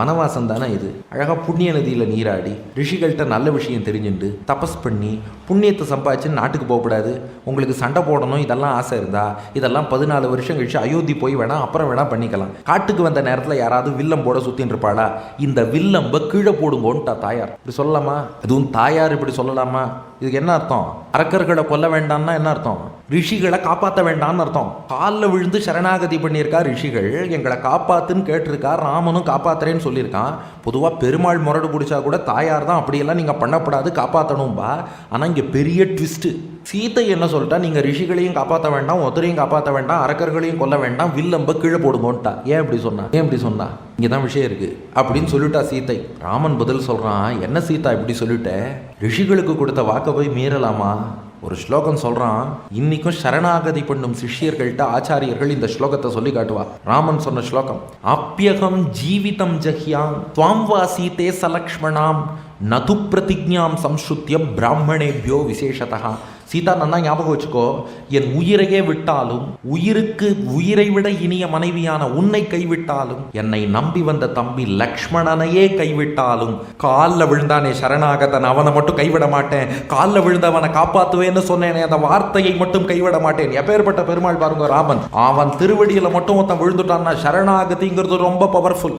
வனவாசம் தானே இது. அழகாக புண்ணிய நதியில் நீராடி ரிஷிகள்கிட்ட நல்ல விஷயம் தெரிஞ்சுட்டு தபஸ் பண்ணி புண்ணியத்தை சம்பாதிச்சு நாட்டுக்கு போகக்கூடாது, உங்களுக்கு சண்டை போடணும், இதெல்லாம் ஆசை இருந்தா இதெல்லாம் 14 வருஷம் கழிச்சு அயோத்தி போய் வேணாம் அப்புறம் வேணா பண்ணிக்கலாம். காட்டுக்கு வந்த நேரத்தில் யாராவது வில்லம் போட சுத்தின்னு இருப்பாளா? இந்த வில்லம்ப கீழே போடுங்கோன்ட்டா தாயார். இப்படி சொல்லலாமா? அதுவும் தாயார் இப்படி சொல்லலாமா? இதுக்கு என்ன அர்த்தம்? அரக்கர்களை கொல்ல வேண்டாம்னா என்ன அர்த்தம்? ரிஷிகளை காப்பாற்ற வேண்டாம்னு அர்த்தம். காலில் விழுந்து சரணாகதி பண்ணியிருக்கா ரிஷிகள், எங்களை காப்பாத்துன்னு கேட்டிருக்கா, ராமனும் காப்பாத்துறேன்னு சொல்லியிருக்கான். பொதுவாக பெருமாள் முரடு பிடிச்சா கூட தாயார் தான் அப்படியெல்லாம் நீங்கள் பண்ணப்படாது காப்பாற்றணும்பா. ஆனால் இங்கே பெரிய ட்விஸ்ட்டு. சீத்தை என்ன சொல்லிட்டா, நீங்கள் ரிஷிகளையும் காப்பாற்ற வேண்டாம், ஒருத்தரையும் காப்பாற்ற வேண்டாம், அரக்கர்களையும் கொல்ல வேண்டாம், வில்லம்ப கீழே போடுங்கோன்ட்டா. ஏன் இப்படி சொன்னா? இங்கே தான் விஷயம் இருக்குது அப்படின்னு சொல்லிட்டா சீத்தை. ராமன் பதில் சொல்கிறான், என்ன சீதா இப்படி சொல்லிட்ட? ரிஷிகளுக்கு கொடுத்த வாக்கை போய் மீறலாமா? ஒரு ஸ்லோகம் சொல்றான், இன்னைக்கும் சரணாகதி பண்ணும் சிஷ்யர்கள்ட்ட ஆச்சாரியர்கள் இந்த ஸ்லோகத்தை சொல்லி காட்டுவா. ராமன் சொன்ன ஸ்லோகம், ஆப்யகம் ஜீவிதம் ஜஹ்யாம் துவாம் வாசீதே சலக்ஷ்மணாம் நது பிரதிஜ்ஞாம் சம்ஸ்ருத்ய பிராமணேபியோ விசேஷதா. சீதா, நன்னா ஞாபகம் வச்சுக்கோ, என் உயிரையே விட்டாலும், உயிருக்கு உயிரை விட இனிய மனைவியான உன்னை கைவிட்டாலும், என்னை நம்பி வந்த தம்பி லக்ஷ்மணனையே கைவிட்டாலும், காலில் விழுந்தானே சரணாகதன், அவனை மட்டும் கைவிட மாட்டேன், காலில் விழுந்தவனை காப்பாற்றுவேன்னு சொன்னேனே அந்த வார்த்தையை மட்டும் கைவிட மாட்டேன். எப்பேற்பட்ட பெருமாள் பாருங்க ராமன். அவன் திருவடியில மட்டும் ஒருத்தன் விழுந்துட்டான்னா சரணாகதிங்கிறது ரொம்ப பவர்ஃபுல்.